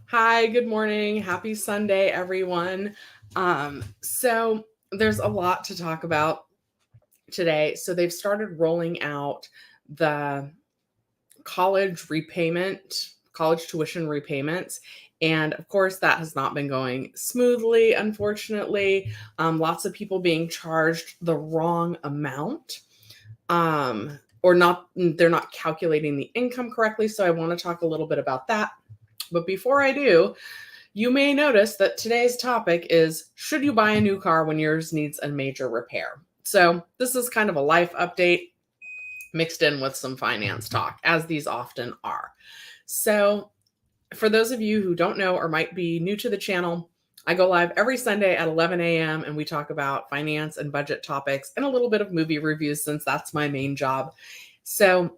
Hi, good morning. Happy Sunday, everyone. So there's a lot to talk about today. So they've started rolling out the college tuition repayments. And of course, that has not been going smoothly, unfortunately. Lots of people being charged the wrong amount. Or not, they're not calculating the income correctly. So I want to talk a little bit about that. But before I do, you may notice that today's topic is should you buy a new car when yours needs a major repair? So, this is kind of a life update mixed in with some finance talk, as these often are. So, for those of you who don't know or might be new to the channel, I go live every Sunday at 11 a.m. and we talk about finance and budget topics and a little bit of movie reviews since that's my main job. So,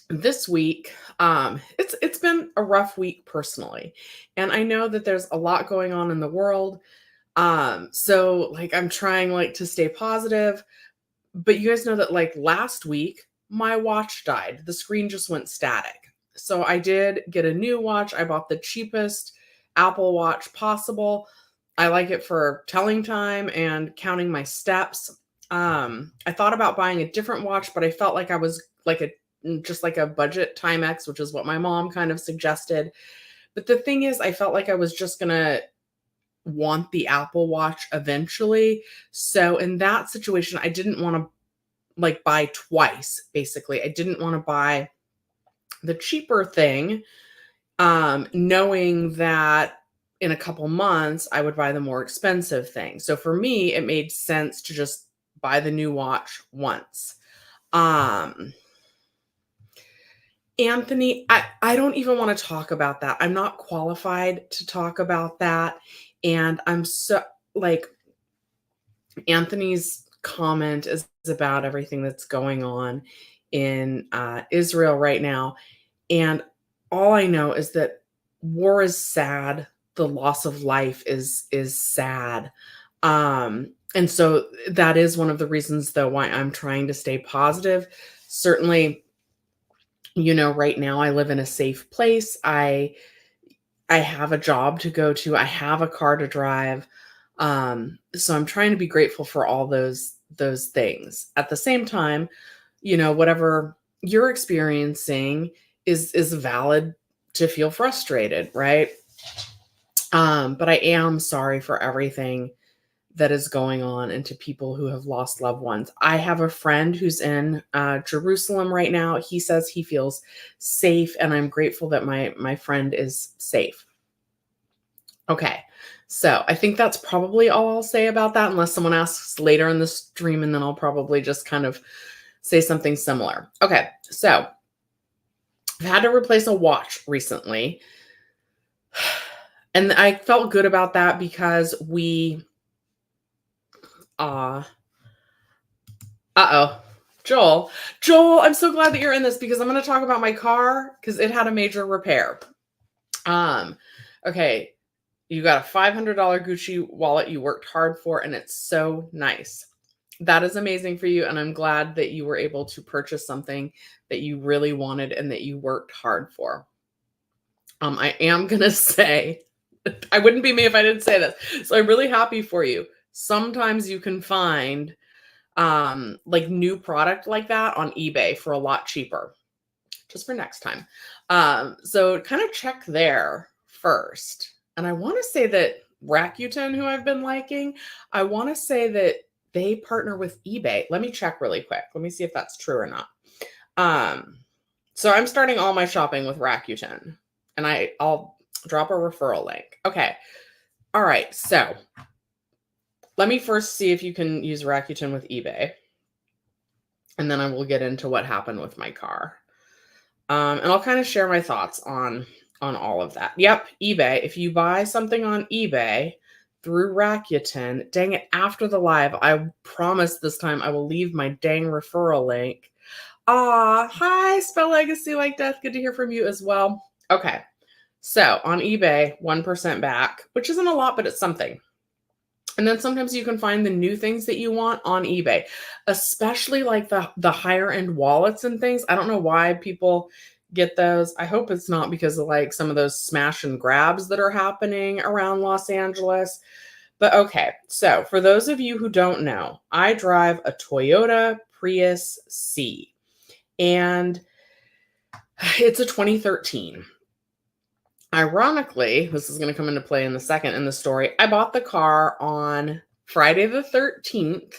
this week it's been a rough week personally, and I know that there's a lot going on in the world. So like I'm trying like to stay positive, but you guys know that like last week my watch died. The screen just went static. So I did get a new watch. I bought the cheapest Apple Watch possible. I like it for telling time and counting my steps. I thought about buying a different watch, but I felt like I was like a just like a budget Timex, which is what my mom kind of suggested. But the thing is, I felt like I was just gonna want the Apple Watch eventually. So in that situation, I didn't want to like buy twice, basically. I didn't want to buy the cheaper thing, knowing that in a couple months I would buy the more expensive thing. So for me, it made sense to just buy the new watch once. Um, Anthony, I don't even want to talk about that. I'm not qualified to talk about that. And I'm so like Anthony's comment is about everything that's going on in Israel right now. And all I know is that war is sad. The loss of life is sad. And so that is one of the reasons though why I'm trying to stay positive. Certainly, right now I live in a safe place. I have a job to go to. I have a car to drive. So I'm trying to be grateful for all those things. At the same time, whatever you're experiencing is valid to feel frustrated, right? But I am sorry for everything that is going on and to people who have lost loved ones. I have a friend who's in Jerusalem right now. He says he feels safe, and I'm grateful that my friend is safe. Okay, so I think that's probably all I'll say about that, unless someone asks later in the stream, and then I'll probably just kind of say something similar. Okay, so I've had to replace a watch recently, and I felt good about that because uh uh-oh. Joel, I'm so glad that you're in this because I'm going to talk about my car because it had a major repair. Um, okay, you got a $500 Gucci wallet you worked hard for, and it's so nice. That is amazing for you, and I'm glad that you were able to purchase something that you really wanted and that you worked hard for. I am going to say, I wouldn't be me if I didn't say this. So I'm really happy for you. Sometimes you can find like new product like that on eBay for a lot cheaper, just for next time. So kind of check there first. And I want to say that Rakuten, who I've been liking, I want to say that they partner with eBay. Let me check really quick. Let me see if that's true or not. Um, so I'm starting all my shopping with Rakuten, and I'll drop a referral link. Okay. All right. So let me first see if you can use Rakuten with eBay, and then I will get into what happened with my car. And I'll kind of share my thoughts on all of that. Yep, eBay. If you buy something on eBay through Rakuten, dang it, after the live, I promise this time I will leave my dang referral link. Hi, Spell Legacy Like Death. Good to hear from you as well. Okay, so on eBay, 1% back, which isn't a lot, but it's something. And then sometimes you can find the new things that you want on eBay, especially like the higher end wallets and things. I don't know why people get those. I hope it's not because of like some of those smash and grabs that are happening around Los Angeles. But okay, so for those of you who don't know, I drive a Toyota Prius C, and it's a 2013. Ironically, this is going to come into play in the second in the story. I bought the car on Friday the 13th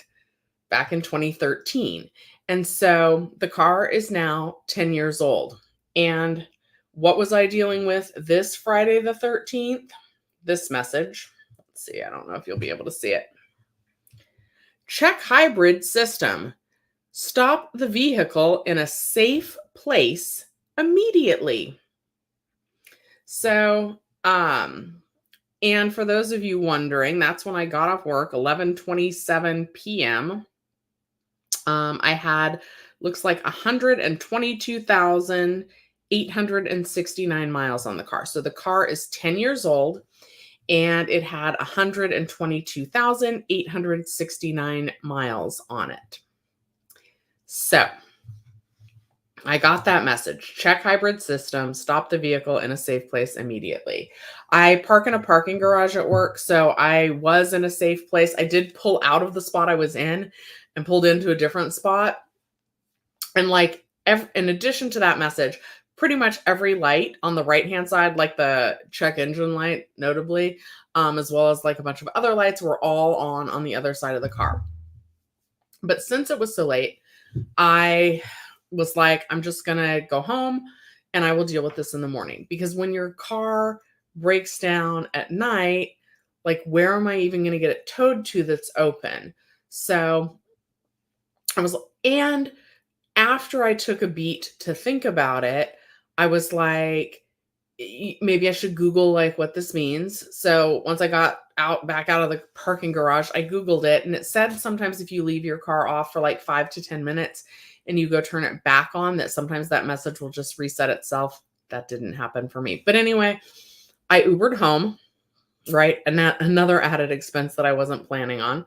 back in 2013. And so the car is now 10 years old. And what was I dealing with this Friday the 13th? This message. Let's see. I don't know if you'll be able to see it. Check hybrid system. Stop the vehicle in a safe place immediately. So, and for those of you wondering, that's when I got off work, 11:27 p.m. I had, looks like 122,869 miles on the car. So the car is 10 years old and it had 122,869 miles on it. So I got that message. Check hybrid system, stop the vehicle in a safe place immediately. I park in a parking garage at work, so I was in a safe place. I did pull out of the spot I was in and pulled into a different spot. And like, in addition to that message, pretty much every light on the right-hand side, like the check engine light, notably, as well as like a bunch of other lights, were all on the other side of the car. But since it was so late, I was like, I'm just going to go home and I will deal with this in the morning. Because when your car breaks down at night, like, where am I even going to get it towed to that's open? So I was, and after I took a beat to think about it, I was like, maybe I should Google like what this means. So once I got back out of the parking garage, I Googled it, and it said sometimes if you leave your car off for like 5 to 10 minutes and you go turn it back on, that sometimes that message will just reset itself. That didn't happen for me. But anyway, I Ubered home, right? And that another added expense that I wasn't planning on.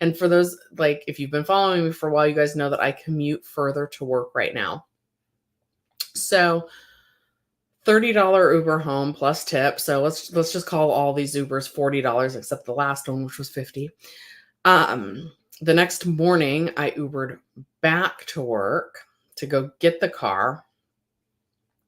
And for those, like, if you've been following me for a while, you guys know that I commute further to work right now. So $30 Uber home plus tip. So let's just call all these Ubers $40, except the last one, which was $50. The next morning, I Ubered back to work to go get the car.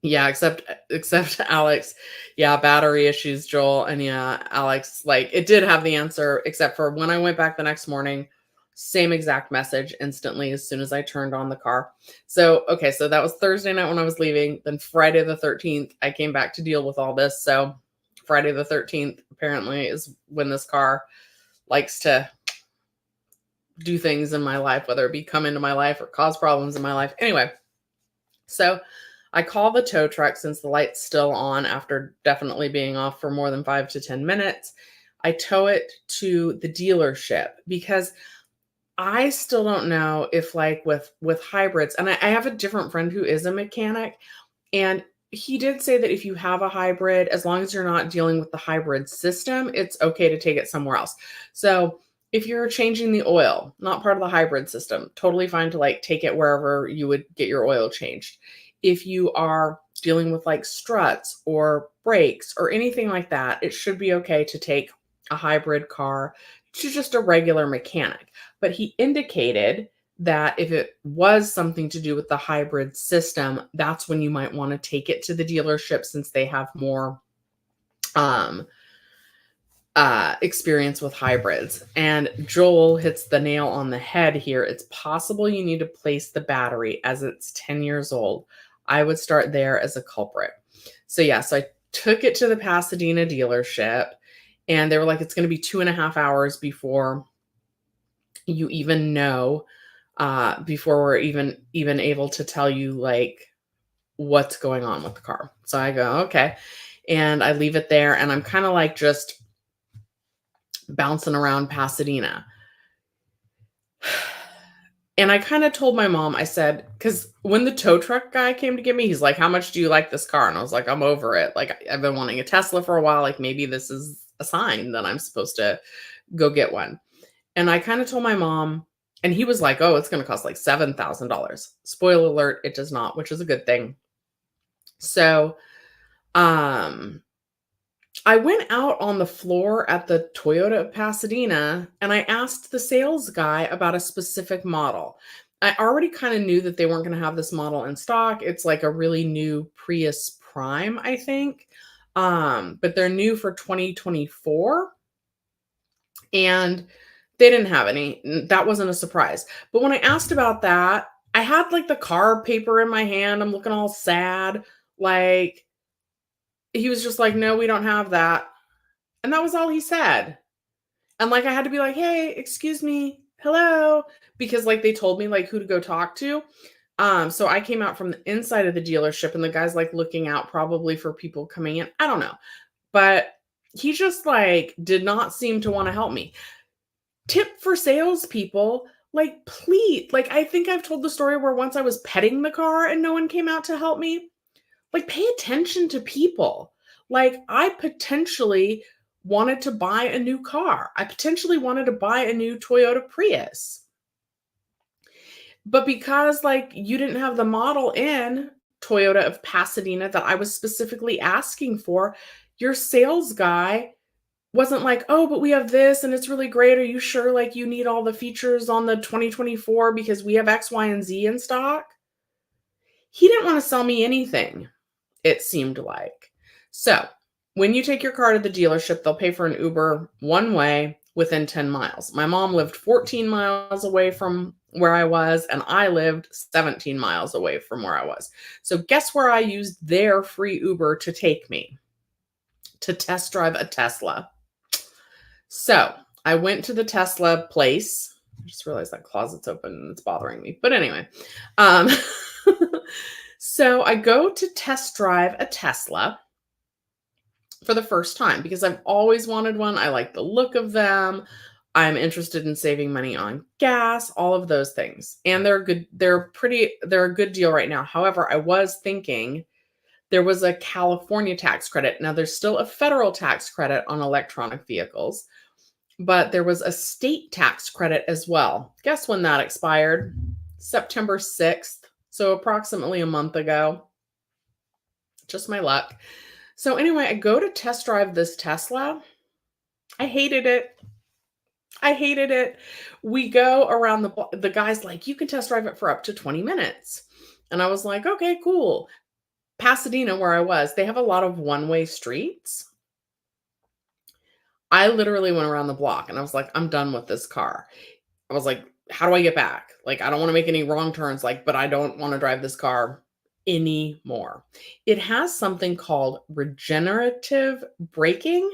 Yeah, except Alex. Yeah, battery issues, Joel. And yeah, Alex, like, it did have the answer, except for when I went back the next morning, same exact message instantly as soon as I turned on the car. So, okay, so that was Thursday night when I was leaving. Then Friday the 13th, I came back to deal with all this. So Friday the 13th apparently is when this car likes to do things in my life, whether it be come into my life or cause problems in my life. Anyway, so I call the tow truck since the light's still on after definitely being off for more than 5 to 10 minutes. I tow it to the dealership because I still don't know if, like, with hybrids, and I have a different friend who is a mechanic, and he did say that if you have a hybrid, as long as you're not dealing with the hybrid system, it's okay to take it somewhere else. So if you're changing the oil, not part of the hybrid system, totally fine to like take it wherever you would get your oil changed. If you are dealing with like struts or brakes or anything like that, it should be okay to take a hybrid car to just a regular mechanic. But he indicated that if it was something to do with the hybrid system, that's when you might want to take it to the dealership since they have more experience with hybrids. And Joel hits the nail on the head here. It's possible you need to place the battery as it's 10 years old. I would start there as a culprit. So yeah, so I took it to the Pasadena dealership, and they were like, it's going to be 2.5 hours before you even know, before we're even able to tell you like what's going on with the car. So I go, okay. And I leave it there, and I'm kind of like just bouncing around Pasadena. And I kind of told my mom, I said, because when the tow truck guy came to get me, he's like, how much do you like this car? And I was like, I'm over it. Like, I've been wanting a Tesla for a while. Like, maybe this is a sign that I'm supposed to go get one. And I kind of told my mom, and he was like, oh, it's going to cost like $7,000. Spoiler alert, it does not, which is a good thing. So, um, I went out on the floor at the Toyota of Pasadena and I asked the sales guy about a specific model. I already kind of knew that they weren't going to have this model in stock. It's like a really new Prius Prime, I think. But they're new for 2024 and they didn't have any. That wasn't a surprise. But when I asked about that, I had like the car paper in my hand. I'm looking all sad. Like, he was just like, "No, we don't have that." And that was all he said. And like I had to be like, "Hey, excuse me. Hello," because like they told me like who to go talk to. So I came out from the inside of the dealership and the guy's like looking out probably for people coming in. I don't know. But he just like did not seem to want to help me. Tip for salespeople, like please, like I think I've told the story where once I was petting the car and no one came out to help me. Like, pay attention to people. Like, I potentially wanted to buy a new car. I potentially wanted to buy a new Toyota Prius. But because, like, you didn't have the model in Toyota of Pasadena that I was specifically asking for, your sales guy wasn't like, "Oh, but we have this and it's really great. Are you sure, like, you need all the features on the 2024 because we have X, Y, and Z in stock?" He didn't want to sell me anything. It seemed like. So, when you take your car to the dealership, they'll pay for an Uber one way within 10 miles. My mom lived 14 miles away from where I was, and I lived 17 miles away from where I was. So, guess where I used their free Uber to take me to test drive a Tesla? So, I went to the Tesla place. I just realized that closet's open and it's bothering me. But anyway, um, so I go to test drive a Tesla for the first time because I've always wanted one. I like the look of them. I'm interested in saving money on gas, all of those things. And they're a good deal right now. However, I was thinking there was a California tax credit. Now there's still a federal tax credit on electronic vehicles, but there was a state tax credit as well. Guess when that expired? September 6th. So approximately a month ago. Just my luck. So anyway, I go to test drive this Tesla. I hated it. I hated it. We go around the guy's like, "You can test drive it for up to 20 minutes." And I was like, "Okay, cool." Pasadena, where I was, they have a lot of one-way streets. I literally went around the block and I was like, "I'm done with this car." I was like, "How do I get back? Like, I don't want to make any wrong turns, like, but I don't want to drive this car anymore." It has something called regenerative braking.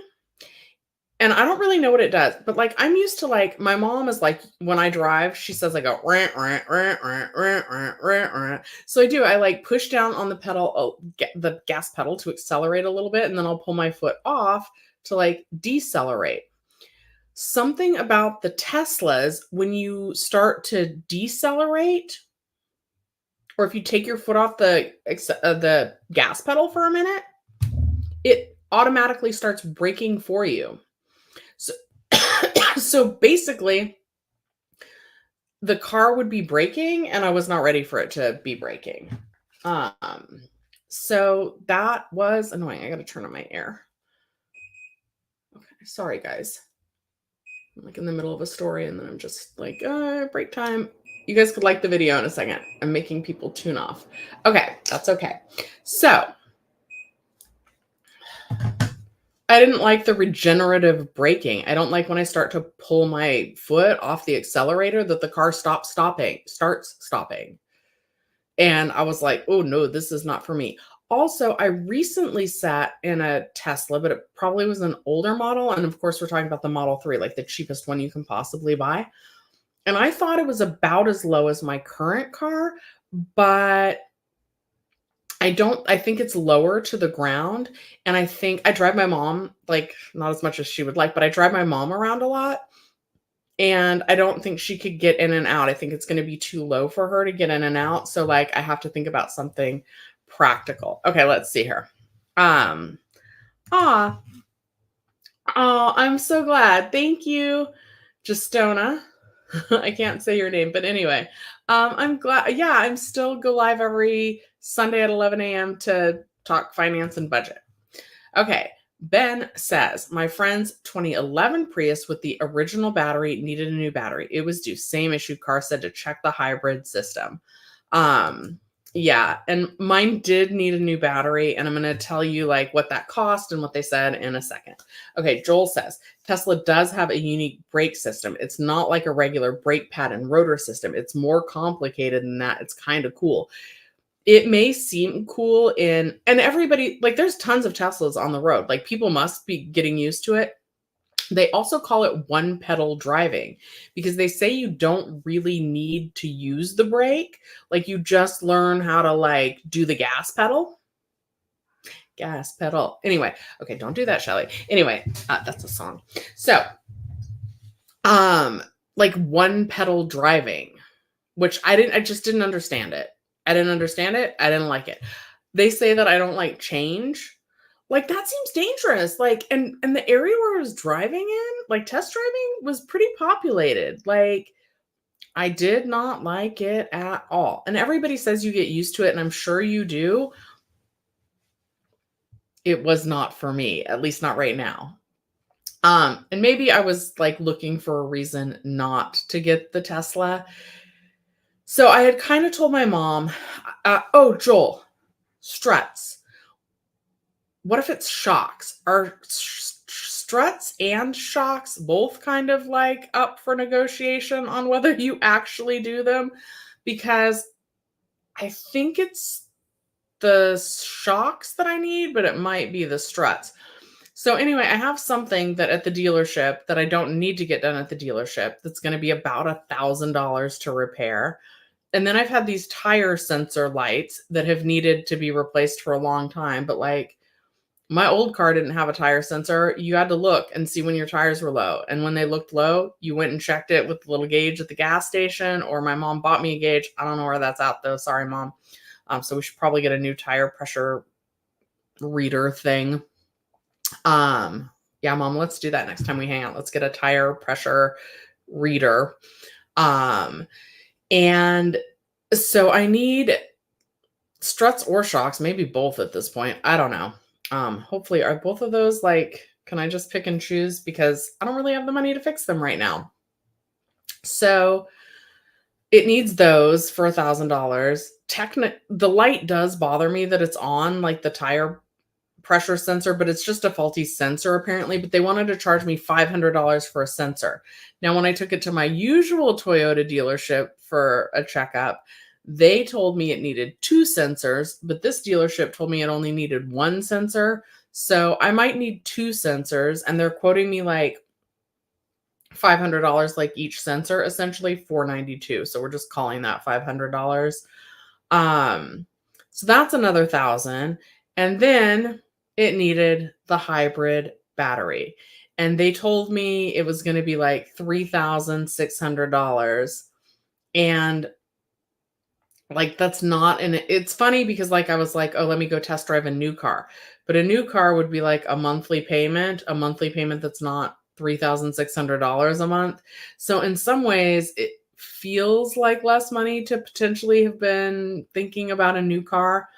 And I don't really know what it does, but like I'm used to like my mom is like when I drive, she says I go rant, rant, rant, rant, rant, rant, rant, rant. So I do. I like push down on the pedal, get the gas pedal to accelerate a little bit, and then I'll pull my foot off to like decelerate. Something about the Teslas, when you start to decelerate, or if you take your foot off the gas pedal for a minute, it automatically starts braking for you. So, so basically, the car would be braking, and I was not ready for it to be braking. So that was annoying. I got to turn on my air. Okay, sorry guys. I'm like in the middle of a story, and then I'm just like, break time. You guys could like the video in a second. I'm making people tune off. Okay, that's okay. So I didn't like the regenerative braking. I don't like when I start to pull my foot off the accelerator that the car starts stopping. And I was like, "Oh no, this is not for me." Also, I recently sat in a Tesla, but it probably was an older model. And of course, we're talking about the Model 3, like the cheapest one you can possibly buy. And I thought it was about as low as my current car, but I think it's lower to the ground. And I think I drive my mom, like not as much as she would like, but I drive my mom around a lot. And I don't think she could get in and out. I think it's going to be too low for her to get in and out. So like I have to think about something practical. Okay, let's see here. Um ah oh, I'm so glad. Thank you, Justona. I can't say your name, but anyway. I'm glad. Yeah, I'm still go live every Sunday at 11 a.m. to talk finance and budget. Okay. Ben says, my friend's 2011 Prius with the original battery needed a new battery. It was due. Same issue. Car said to check the hybrid system. Um, yeah, and mine did need a new battery, and I'm going to tell you like what that cost and what they said in a second. Okay, Joel says Tesla does have a unique brake system. It's not like a regular brake pad and rotor system. It's more complicated than that. It's kind of cool. It may seem cool and everybody, like, there's tons of Teslas on the road. Like, people must be getting used to it. They also call it one pedal driving because they say you don't really need to use the brake. Like, you just learn how to like do the gas pedal. Gas pedal. Anyway, okay, don't do that, Shelly. Anyway, that's a song. So, like one pedal driving, which I just didn't understand it. I didn't understand it. I didn't like it. They say that I don't like change. Like, that seems dangerous. Like, and the area where I was driving in, like test driving, was pretty populated. Like, I did not like it at all. And everybody says you get used to it, and I'm sure you do. It was not for me, at least not right now. And maybe I was like looking for a reason not to get the Tesla. So I had kind of told my mom, oh, Joel, struts. What if it's shocks? Are struts and shocks both kind of like up for negotiation on whether you actually do them? Because I think it's the shocks that I need, but it might be the struts. So anyway, I have something that at the dealership that I don't need to get done at the dealership that's going to be about $1,000 to repair. And then I've had these tire sensor lights that have needed to be replaced for a long time. But like, my old car didn't have a tire sensor. You had to look and see when your tires were low. And when they looked low, you went and checked it with the little gauge at the gas station, or my mom bought me a gauge. I don't know where that's at though. Sorry, Mom. So we should probably get a new tire pressure reader thing. Yeah, Mom, let's do that next time we hang out. Let's get a tire pressure reader. And so I need struts or shocks, maybe both at this point. I don't know. Hopefully, are both of those like, can I just pick and choose? Because I don't really have the money to fix them right now. So it needs those for $1,000. The light does bother me that it's on, like the tire pressure sensor, but it's just a faulty sensor apparently. But they wanted to charge me $500 for a sensor. Now, when I took it to my usual Toyota dealership for a checkup, they told me it needed 2 sensors, but this dealership told me it only needed 1 sensor. So I might need 2 sensors, and they're quoting me like $500 like each sensor, essentially $492. So we're just calling that $500. So that's another 1,000. And then it needed the hybrid battery. And they told me it was going to be like $3,600. And like, that's not, and it's funny because like I was like, oh, let me go test drive a new car. But a new car would be like a monthly payment that's not $3,600 a month. So in some ways, it feels like less money to potentially have been thinking about a new car,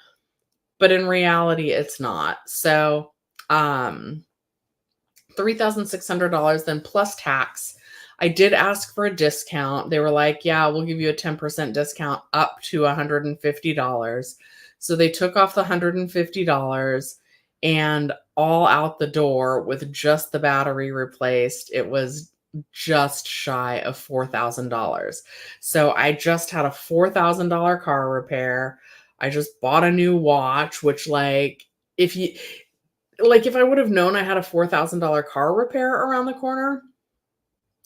but in reality, it's not. So $3,600 then plus tax. I did ask for a discount. They were like, yeah, we'll give you a 10% discount up to $150. So they took off the $150 and all out the door with just the battery replaced. It was just shy of $4,000. So I just had a $4,000 car repair. I just bought a new watch, which like, if I would have known I had a $4,000 car repair around the corner,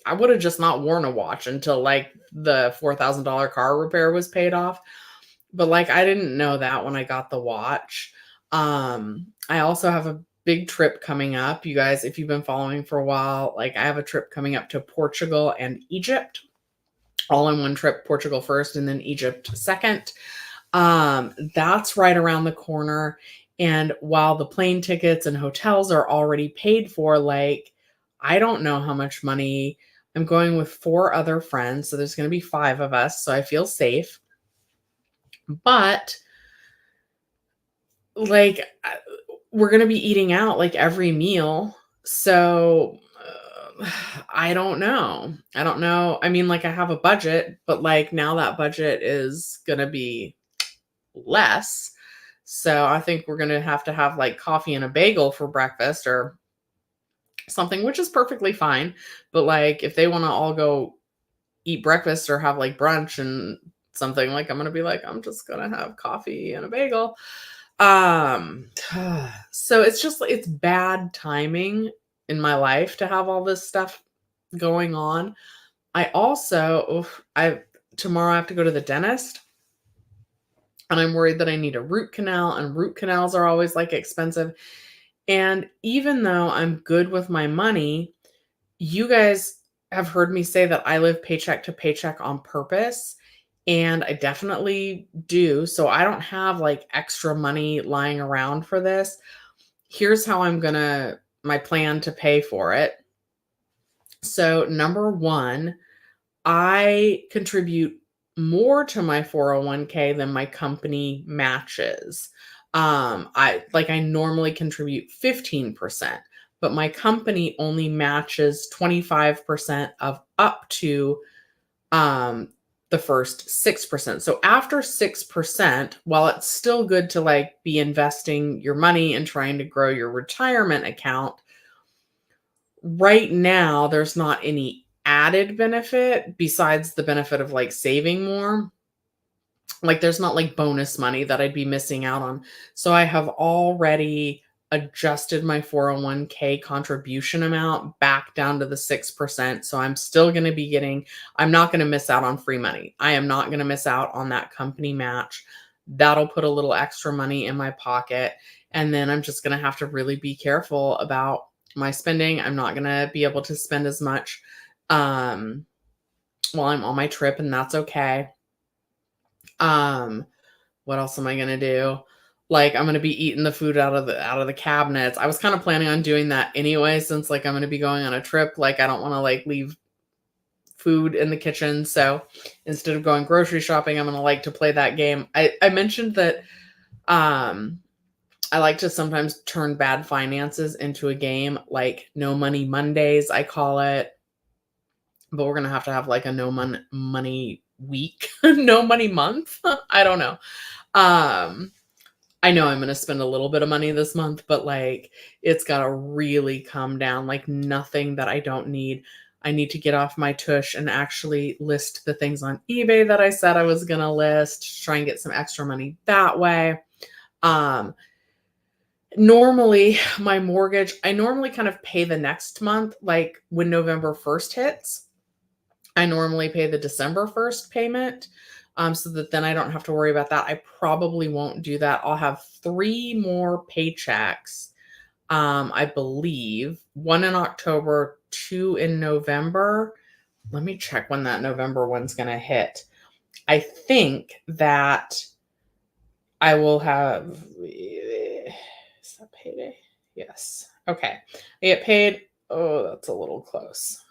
I would have just not worn a watch until like the $4,000 car repair was paid off. But like, I didn't know that when I got the watch. I also have a big trip coming up. You guys, if you've been following for a while, like I have a trip coming up to Portugal and Egypt, all in one trip, Portugal first and then Egypt second. That's right around the corner. And while the plane tickets and hotels are already paid for, like, I don't know how much money. I'm going with 4 other friends, so there's going to be 5 of us, so I feel safe. But like, we're gonna be eating out, like, every meal, so, I don't know. I don't know. I mean, like, I have a budget, but, like, now that budget is gonna be less, so I think we're gonna have to have, like, coffee and a bagel for breakfast or something, which is perfectly fine, but, like, if they wanna all go eat breakfast or have, like, brunch and something, like, I'm gonna be like, "I'm just gonna have coffee and a bagel." Um, so it's just it's bad timing in my life to have all this stuff going on. I also I tomorrow I have to go to the dentist, and I'm worried that I need a root canal, and root canals are always, like, expensive, and even though I'm good with my money, you guys have heard me say that I live paycheck to paycheck on purpose, and I definitely do, so I don't have, like, extra money lying around for this. Here's how my plan to pay for it. So, number 1, I contribute more to my 401k than my company matches. I normally contribute 15%, but my company only matches 25% of up to um the first 6%. So after 6%, while it's still good to like be investing your money and trying to grow your retirement account, right now there's not any added benefit besides the benefit of like saving more. Like there's not like bonus money that I'd be missing out on. So I have already adjusted my 401k contribution amount back down to the 6%. So I'm still going to be I'm not going to miss out on free money. I am not going to miss out on that company match. That'll put a little extra money in my pocket. And then I'm just going to have to really be careful about my spending. I'm not going to be able to spend as much um, while I'm on my trip, and that's okay. Um, what else am I gonna do? Like, I'm gonna be eating the food out of the cabinets. I was kinda planning on doing that anyway since, like, I'm gonna be going on a trip, like, I don't wanna, like, leave food in the kitchen, so instead of going grocery shopping, I'm gonna like to play that game. I mentioned that, um, I like to sometimes turn bad finances into a game, like No Money Mondays, I call it, but we're gonna have to have, like, a money week, no money month? I don't know. Um, I know I'm gonna spend a little bit of money this month, but, like, it's gotta really come down, like, nothing that I don't need. I need to get off my tush and actually list the things on eBay that I said I was gonna list, try and get some extra money that way. Um, normally, my mortgage I normally kind of pay the next month, like, when November 1st hits. I normally pay the December 1st payment, so that then I don't have to worry about that. I probably won't do that. I'll have 3 more paychecks, I believe, 1 in October, 2 in November. Let me check when that November one's gonna hit. I think that I will have is that payday? Yes. Okay. I get paid oh, that's a little close.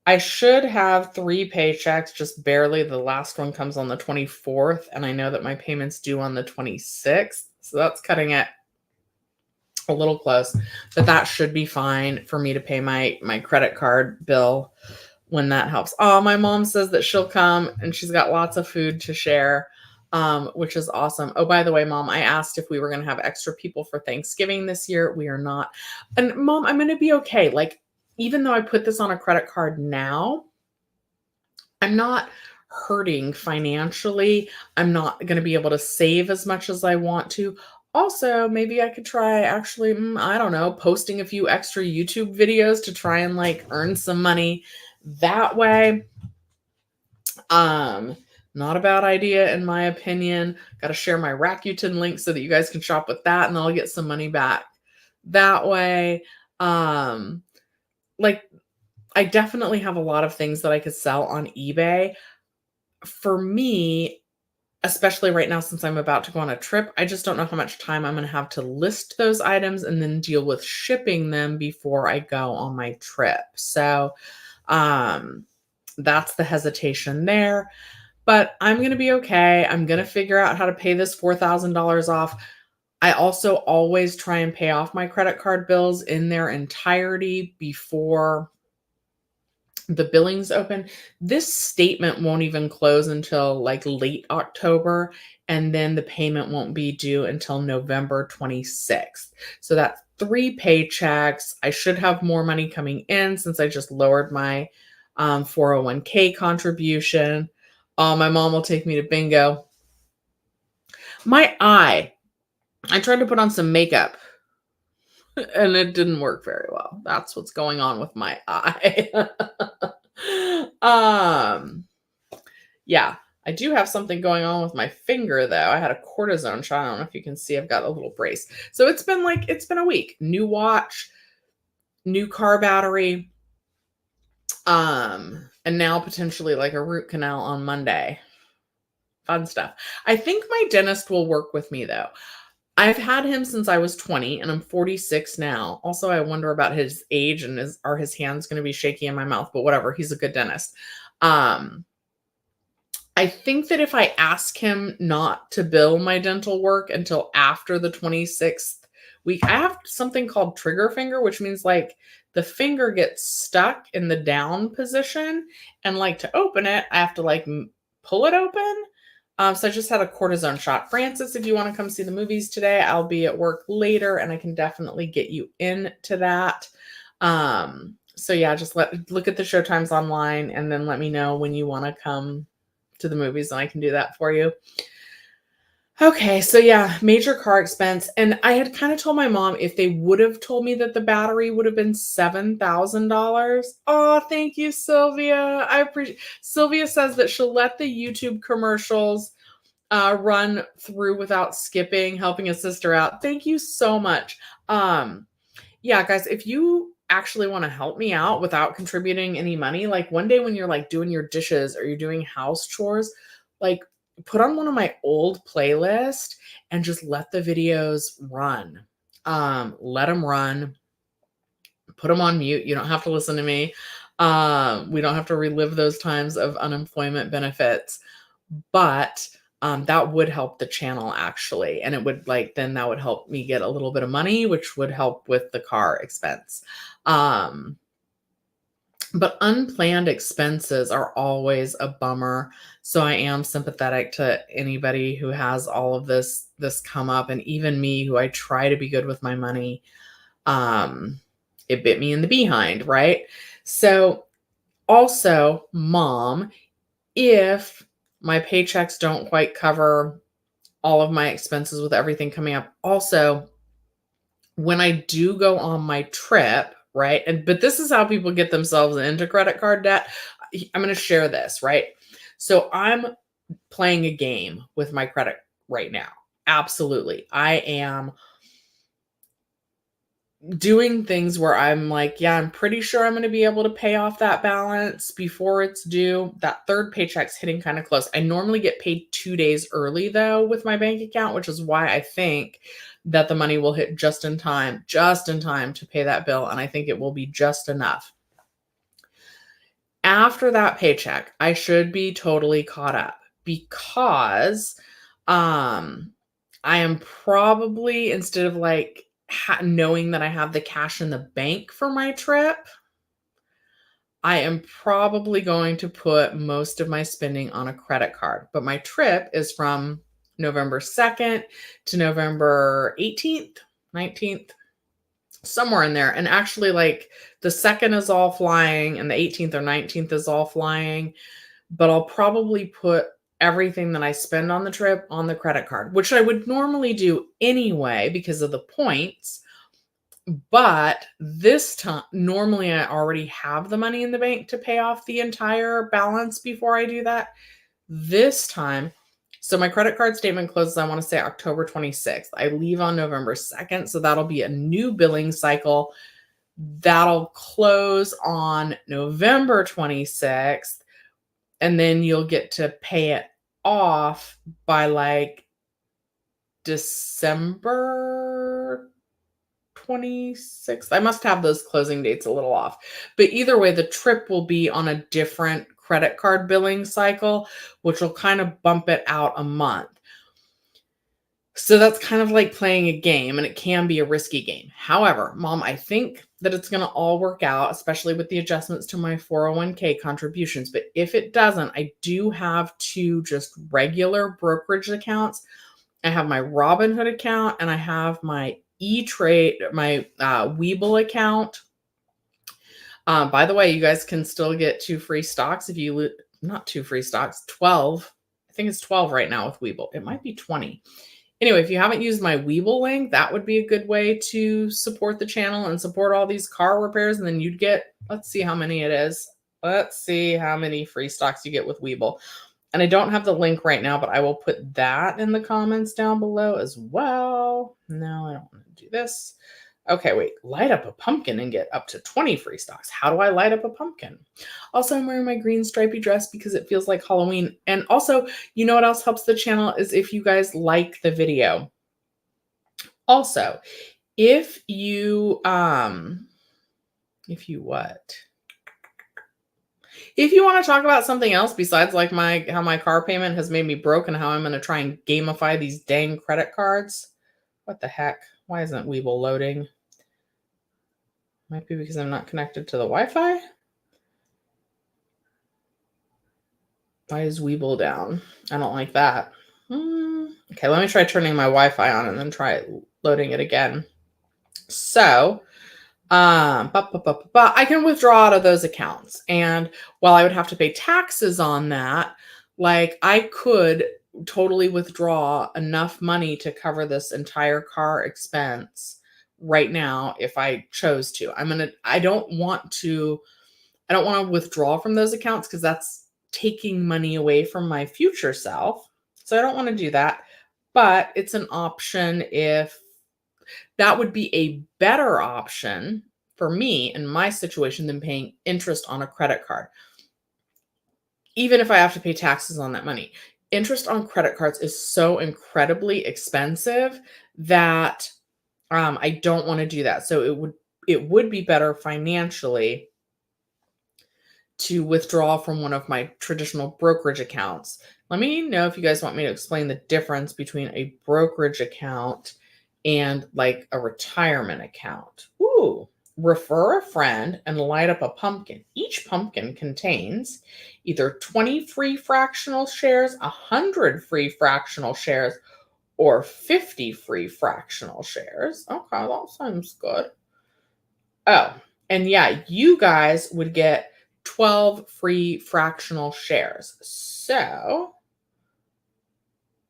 I should have 3 paychecks, just barely. The last one comes on the 24th, and I know that my payment's due on the 26th, so that's cutting it a little close, but that should be fine for me to pay my credit card bill when that helps. Oh, my mom says that she'll come, and she's got lots of food to share, which is awesome. Oh, by the way, Mom, I asked if we were gonna have extra people for Thanksgiving this year. We are not. And Mom, I'm gonna be okay. Like, even though I put this on a credit card now, I'm not hurting financially. I'm not going to be able to save as much as I want to. Also, maybe I could try actually, I don't know, posting a few extra YouTube videos to try and like earn some money that way. Um, Not a bad idea in my opinion. Got to share my Rakuten link so that you guys can shop with that and I'll get some money back that way. Um, like I definitely have a lot of things that I could sell on eBay. For me, especially right now since I'm about to go on a trip, I just don't know how much time I'm gonna have to list those items and then deal with shipping them before I go on my trip. So, um, that's the hesitation there. but I'm going to be okay. I'm going to figure out how to pay this $4,000 off. I also always try and pay off my credit card bills in their entirety before the billings open. This statement won't even close until like late October, and then the payment won't be due until November 26th. So that's 3 paychecks. I should have more money coming in since I just lowered my 401k contribution. My mom will take me to bingo. My eye. I tried to put on some makeup and it didn't work very well. That's what's going on with my eye. um yeah, I do have something going on with my finger though. I had a cortisone shot. I don't know if you can see, I've got a little brace. So it's been a week. New watch, new car battery, and now potentially like a root canal on Monday. Fun stuff. I think my dentist will work with me though. I've had him since I was 20 and I'm 46 now. Also, I wonder about his age and are his hands going to be shaky in my mouth, but whatever. He's a good dentist. I think that if I ask him not to bill my dental work until after the 26th week, I have something called trigger finger, which means like the finger gets stuck in the down position, and like to open it, I have to like pull it open. So I just had a cortisone shot. Francis, if you want to come see the movies today, I'll be at work later and I can definitely get you into that. So yeah, just look at the show times online and then let me know when you want to come to the movies and I can do that for you. Okay, so yeah, major car expense. And I had kind of told my mom if they would have told me that the battery would have been $7,000. Oh, thank you, Sylvia. I appreciate. Sylvia says that she'll let the YouTube commercials run through without skipping, helping a sister out. Thank you so much. Yeah, guys, if you actually want to help me out without contributing any money, like one day when you're like doing your dishes or you're doing house chores, like put on one of my old playlists and just let the videos run. Let them run. Put them on mute. You don't have to listen to me. We don't have to relive those times of unemployment benefits, but that would help the channel actually. And it would then that would help me get a little bit of money, which would help with the car expense. But unplanned expenses are always a bummer. So I am sympathetic to anybody who has all of this come up, and even me, who I try to be good with my money. It bit me in the behind, right? So also, mom, if my paychecks don't quite cover all of my expenses with everything coming up, also, when I do go on my trip, right? But this is how people get themselves into credit card debt. I'm going to share this, right? So I'm playing a game with my credit right now. Absolutely. I am doing things where I'm like, yeah, I'm pretty sure I'm going to be able to pay off that balance before it's due. That third paycheck's hitting kind of close. I normally get paid 2 days early though with my bank account, which is why I think that the money will hit just in time to pay that bill. And I think it will be just enough. After that paycheck, I should be totally caught up because I am probably, instead of like knowing that I have the cash in the bank for my trip, I am probably going to put most of my spending on a credit card. But my trip is from November 2nd to November 18th, 19th, somewhere in there. And actually, like the 2nd is all flying and the 18th or 19th is all flying. But I'll probably put everything that I spend on the trip on the credit card, which I would normally do anyway because of the points. But this time, normally I already have the money in the bank to pay off the entire balance before I do that. This time, so my credit card statement closes, I want to say October 26th. I leave on November 2nd. So that'll be a new billing cycle. That'll close on November 26th. And then you'll get to pay it off by like December 26th. I must have those closing dates a little off. But either way, the trip will be on a different credit card billing cycle, which will kind of bump it out a month. So that's kind of like playing a game, and it can be a risky game. However, Mom, I think that it's going to all work out, especially with the adjustments to my 401k contributions. But if it doesn't, I do have two just regular brokerage accounts. I have my Robinhood account and I have my E-Trade, my Webull account. By the way, you guys can still get 2 free stocks if you, not 2 free stocks, 12. I think it's 12 right now with Webull. It might be 20. Anyway, if you haven't used my Webull link, that would be a good way to support the channel and support all these car repairs. And then you'd get, let's see how many it is. Let's see how many free stocks you get with Webull. And I don't have the link right now, but I will put that in the comments down below as well. No, I don't want to do this. Okay, wait, light up a pumpkin and get up to 20 free stocks. How do I light up a pumpkin? Also, I'm wearing my green stripy dress because it feels like Halloween. And also, you know what else helps the channel is if you guys like the video. Also, if you want to talk about something else besides like how my car payment has made me broke and how I'm going to try and gamify these dang credit cards. What the heck? Why isn't Webull loading? Might be because I'm not connected to the Wi-Fi. Why is Webull down? I don't like that. Okay, let me try turning my Wi-Fi on and then try loading it again. So, I can withdraw out of those accounts. And while I would have to pay taxes on that, like I could totally withdraw enough money to cover this entire car expense right now if I chose to. I don't want to withdraw from those accounts because that's taking money away from my future self. So I don't want to do that. But it's an option if that would be a better option for me in my situation than paying interest on a credit card. Even if I have to pay taxes on that money. Interest on credit cards is so incredibly expensive that I don't want to do that. So it would be better financially to withdraw from one of my traditional brokerage accounts. Let me know if you guys want me to explain the difference between a brokerage account and like a retirement account. Ooh, refer a friend and light up a pumpkin. Each pumpkin contains either 20 free fractional shares, 100 free fractional shares, or 50 free fractional shares. Okay, that sounds good. Oh, and yeah, you guys would get 12 free fractional shares. So,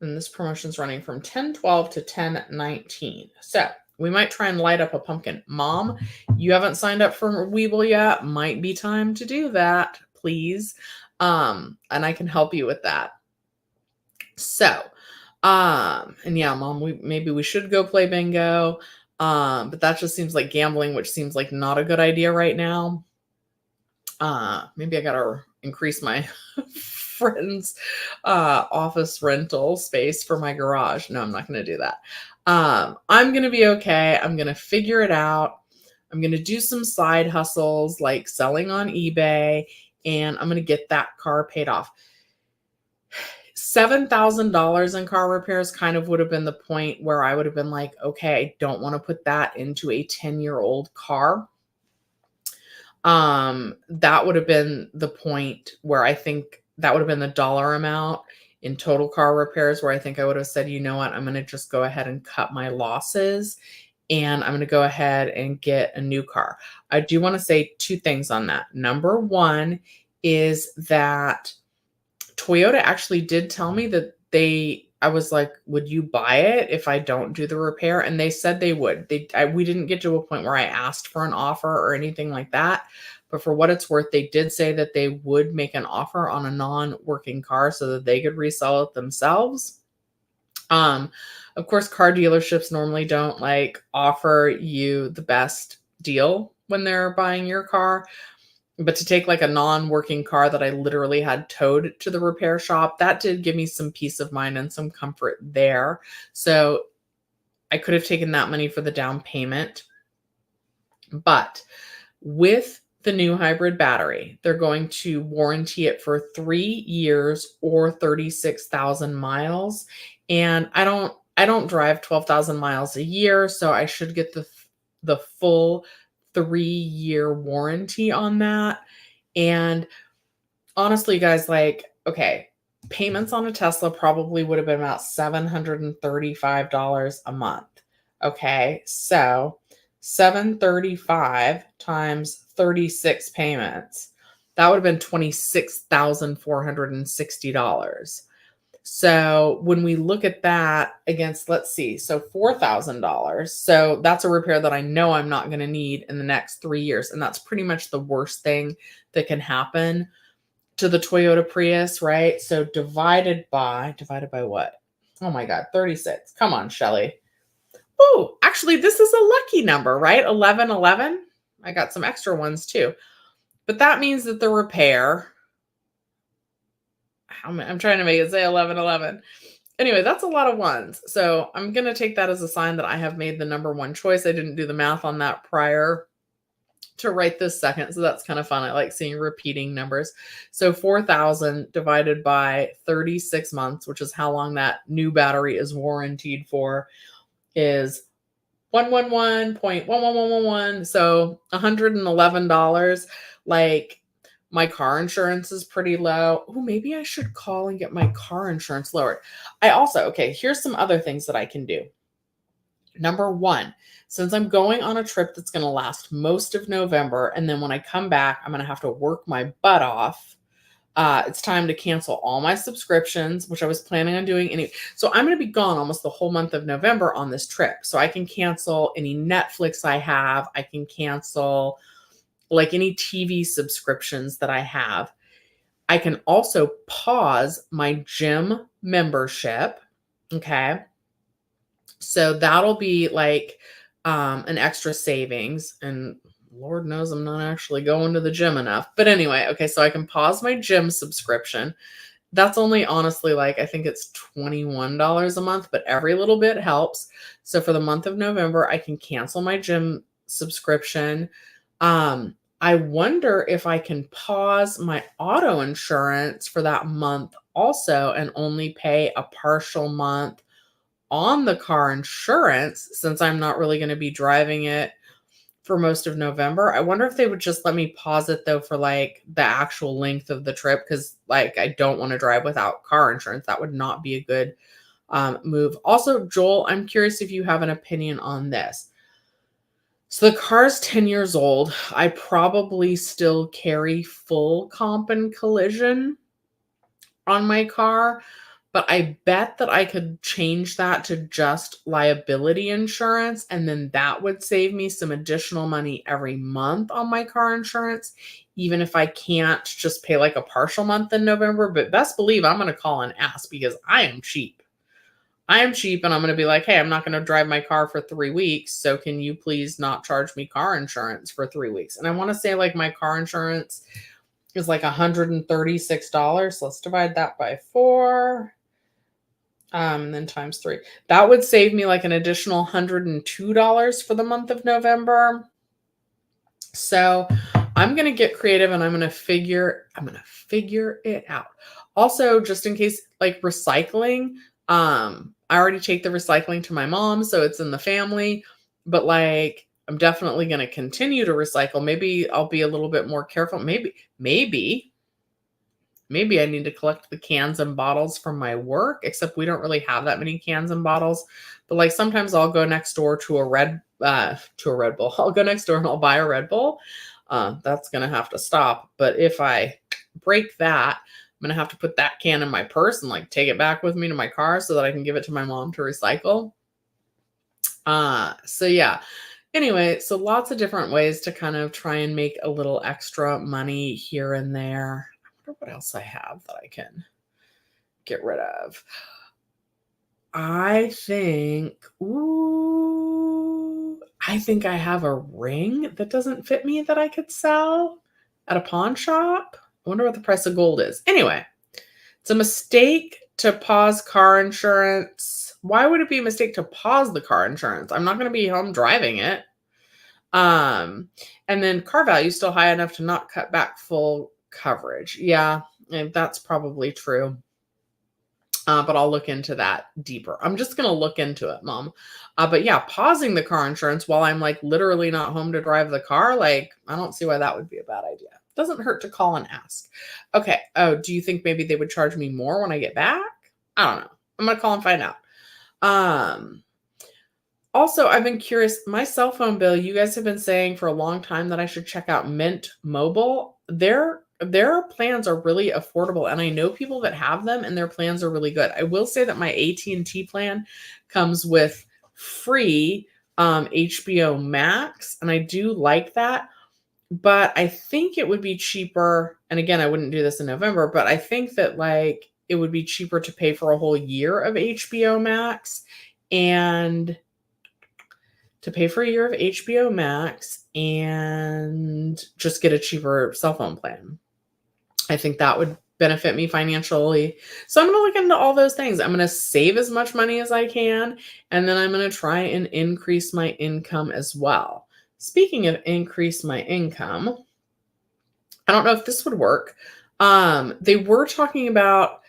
and this promotion's running from 10/12 to 10/19. So, we might try and light up a pumpkin. Mom, you haven't signed up for Webull yet. Might be time to do that, please. And I can help you with that. So, and yeah, Mom, maybe we should go play bingo. But that just seems like gambling, which seems like not a good idea right now. Maybe I gotta increase my friend's office rental space for my garage. No, I'm not gonna do that. I'm gonna be okay. I'm gonna figure it out. I'm gonna do some side hustles like selling on eBay, and I'm gonna get that car paid off. $7,000 in car repairs kind of would have been the point where I would have been like, okay, I don't want to put that into a 10-year-old car. That would have been the point where I think that would have been the dollar amount in total car repairs where I think I would have said, you know what, I'm going to just go ahead and cut my losses and I'm going to go ahead and get a new car. I do want to say two things on that. Number one is that Toyota actually did tell me that I was like, would you buy it if I don't do the repair? And they said they would. We didn't get to a point where I asked for an offer or anything like that. But for what it's worth, they did say that they would make an offer on a non-working car so that they could resell it themselves. Of course, car dealerships normally don't like offer you the best deal when they're buying your car. But to take like a non-working car that I literally had towed to the repair shop, that did give me some peace of mind and some comfort there. So I could have taken that money for the down payment. But with the new hybrid battery. They're going to warranty it for 3 years or 36,000 miles. And I don't drive 12,000 miles a year, so I should get the full 3-year warranty on that. And honestly, guys, like, okay, payments on a Tesla probably would have been about $735 a month. Okay, so 735 times 36 payments, that would have been $26,460. So when we look at that against, let's see, so $4,000. So that's a repair that I know I'm not going to need in the next 3 years. And that's pretty much the worst thing that can happen to the Toyota Prius, right? So divided by what? Oh my God, 36. Come on, Shelly. Oh, actually, this is a lucky number, right? 1111. I got some extra ones too. But that means that the repair, I'm trying to make it say 1111. Anyway, that's a lot of ones. So I'm going to take that as a sign that I have made the number one choice. I didn't do the math on that prior to right this second. So that's kind of fun. I like seeing repeating numbers. So 4,000 divided by 36 months, which is how long that new battery is warranted for, is 111.11111. So $111. Like, my car insurance is pretty low. Oh, maybe I should call and get my car insurance lowered. Okay, here's some other things that I can do. Number one, since I'm going on a trip that's going to last most of November, and then when I come back, I'm going to have to work my butt off. It's time to cancel all my subscriptions, which I was planning on doing anyway. So I'm going to be gone almost the whole month of November on this trip. So I can cancel any Netflix I have. I can cancel like any TV subscriptions that I have. I can also pause my gym membership. Okay. So that'll be like an extra savings. And Lord knows I'm not actually going to the gym enough. But anyway, okay, so I can pause my gym subscription. That's only honestly like, I think it's $21 a month, but every little bit helps. So for the month of November, I can cancel my gym subscription. I wonder if I can pause my auto insurance for that month also and only pay a partial month on the car insurance, since I'm not really going to be driving it for most of November. I wonder if they would just let me pause it though for like the actual length of the trip, because like I don't want to drive without car insurance. That would not be a good move. Also, Joel, I'm curious if you have an opinion on this. So the car's 10 years old. I probably still carry full comp and collision on my car, but I bet that I could change that to just liability insurance, and then that would save me some additional money every month on my car insurance, even if I can't just pay like a partial month in November. But best believe I'm going to call and ask, because I am cheap. I am cheap, and I'm going to be like, hey, I'm not going to drive my car for 3 weeks. So can you please not charge me car insurance for 3 weeks? And I want to say like my car insurance is like $136. So let's divide that by 4. Then times 3. That would save me like an additional $102 for the month of November. So I'm going to get creative, and I'm going to figure it out. Also, just in case, like recycling, I already take the recycling to my mom, so it's in the family, but like I'm definitely going to continue to recycle. Maybe I'll be a little bit more careful. Maybe I need to collect the cans and bottles from my work, except we don't really have that many cans and bottles. But like sometimes I'll go next door to a Red Bull. I'll go next door and I'll buy a Red Bull. That's going to have to stop. But if I break that, I'm going to have to put that can in my purse and like take it back with me to my car so that I can give it to my mom to recycle. So yeah. Anyway, so lots of different ways to kind of try and make a little extra money here and there. I wonder what else I have that I can get rid of. I think I have a ring that doesn't fit me that I could sell at a pawn shop. I wonder what the price of gold is. Anyway, it's a mistake to pause car insurance. Why would it be a mistake to pause the car insurance? I'm not going to be home driving it. And then car value still high enough to not cut back full coverage. Yeah, and that's probably true. But I'll look into that deeper. I'm just going to look into it, Mom. But yeah, pausing the car insurance while I'm like literally not home to drive the car, like, I don't see why that would be a bad idea. Doesn't hurt to call and ask. Okay. Oh, do you think maybe they would charge me more when I get back? I don't know. I'm going to call and find out. Also, I've been curious, my cell phone bill, you guys have been saying for a long time that I should check out Mint Mobile. Their plans are really affordable, and I know people that have them and their plans are really good. I will say that my AT&T plan comes with free HBO Max, and I do like that, but I think it would be cheaper, and again, I wouldn't do this in November, but I think that like it would be cheaper to pay for a whole year of HBO Max and to pay for a year of HBO Max and just get a cheaper cell phone plan. I think that would benefit me financially. So I'm going to look into all those things. I'm going to save as much money as I can, and then I'm going to try and increase my income as well. Speaking of increase my income, I don't know if this would work. They were talking about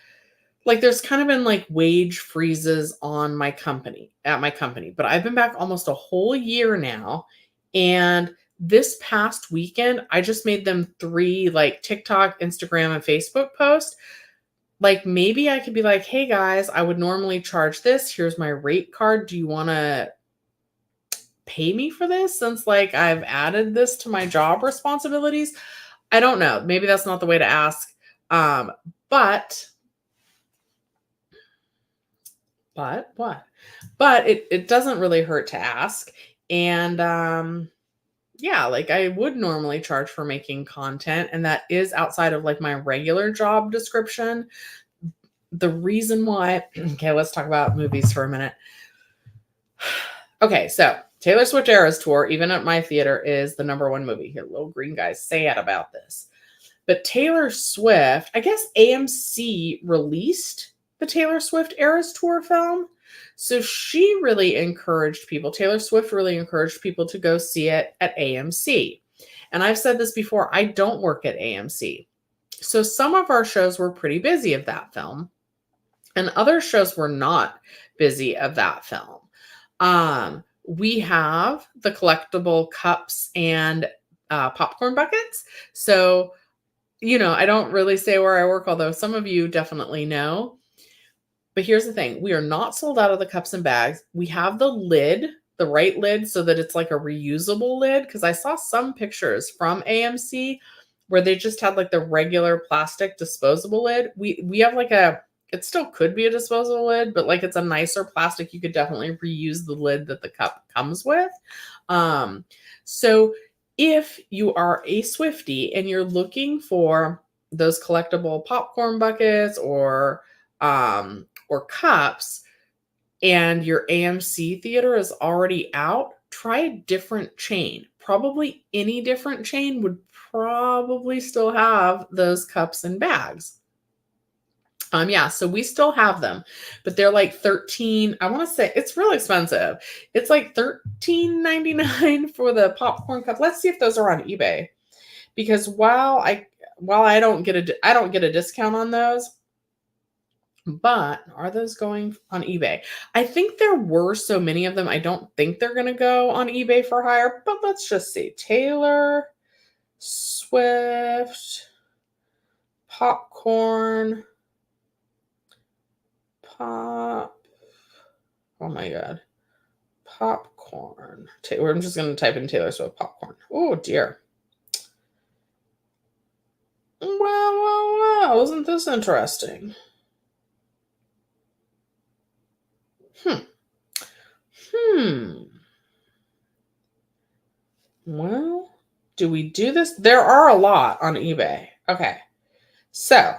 like there's kind of been like wage freezes on my company, but I've been back almost a whole year now. And this past weekend, I just made them 3 like TikTok, Instagram, and Facebook posts. Like maybe I could be like, hey guys, I would normally charge this. Here's my rate card. Do you want to pay me for this since like I've added this to my job responsibilities? I don't know. Maybe that's not the way to ask. But what? But it doesn't really hurt to ask. And yeah, like I would normally charge for making content, and that is outside of like my regular job description. The reason why, okay, let's talk about movies for a minute. Okay, so Taylor Swift Eras Tour, even at my theater, is the #1 movie. Here, little green guys sad about this. But Taylor Swift, I guess AMC released the Taylor Swift Eras Tour film. So she really encouraged people, Taylor Swift really encouraged people to go see it at AMC. And I've said this before, I don't work at AMC. So some of our shows were pretty busy of that film, and other shows were not busy of that film. We have the collectible cups and popcorn buckets. So, you know, I don't really say where I work, although some of you definitely know. But here's the thing. We are not sold out of the cups and bags. We have the lid, the right lid, so that it's like a reusable lid. Because I saw some pictures from AMC where they just had like the regular plastic disposable lid. We have like it still could be a disposable lid, but like it's a nicer plastic. You could definitely reuse the lid that the cup comes with. So if you are a Swiftie and you're looking for those collectible popcorn buckets or cups, and your AMC theater is already out, try a different chain. Probably any different chain would probably still have those cups and bags. Yeah, so we still have them, but they're like 13. I want to say it's really expensive. It's like $13.99 for the popcorn cup. Let's see if those are on eBay. Because while I don't get a discount on those, but are those going on eBay? I think there were so many of them. I don't think they're going to go on eBay for hire, but let's just see. Taylor Swift popcorn pop. Oh my God. Popcorn. I'm just going to type in Taylor Swift popcorn. Oh dear. Wow. Isn't this interesting? Well, do we do this? There are a lot on eBay. Okay. So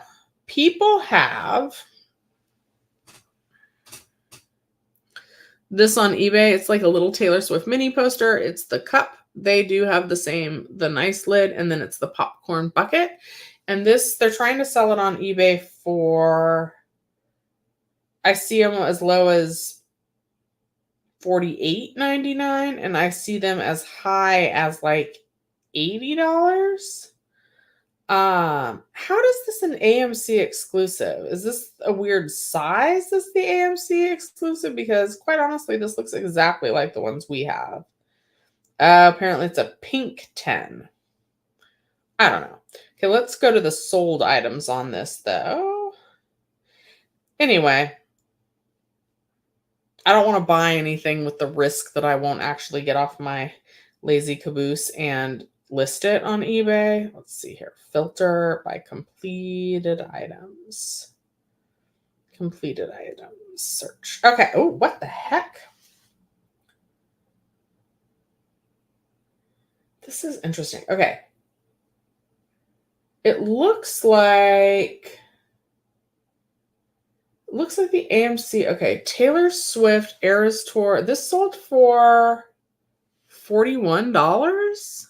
people have this on eBay. It's like a little Taylor Swift mini poster. It's the cup. They do have the nice lid, and then it's the popcorn bucket. And this, they're trying to sell it on eBay for, I see them as low as $48.99, and I see them as high as like $80. How does this an AMC exclusive? Is this a weird size that's the AMC exclusive? Because quite honestly, this looks exactly like the ones we have. Apparently it's a pink 10. I don't know. Okay, let's go to the sold items on this though. Anyway, I don't want to buy anything with the risk that I won't actually get off my lazy caboose and list it on eBay. Let's see here. Filter by completed items. Completed items. Search. Okay. Oh, what the heck? This is interesting. Okay. It looks like the AMC. Okay. Taylor Swift Eras Tour. This sold for $41.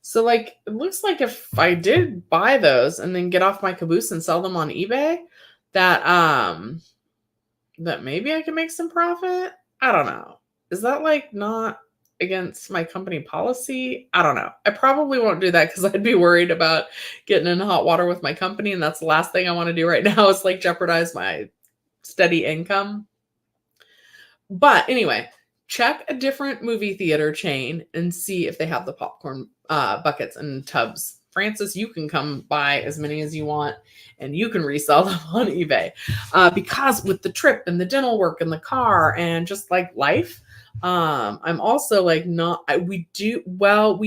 So like it looks like if I did buy those and then get off my caboose and sell them on eBay, that maybe I can make some profit. I don't know. Is that like not against my company policy? I don't know. I probably won't do that because I'd be worried about getting in hot water with my company, and that's the last thing I want to do right now is like jeopardize my steady income. But anyway, check a different movie theater chain and see if they have the popcorn buckets and tubs. Francis, you can come buy as many as you want and you can resell them on eBay. Because with the trip and the dental work and the car and just like life, I'm also like we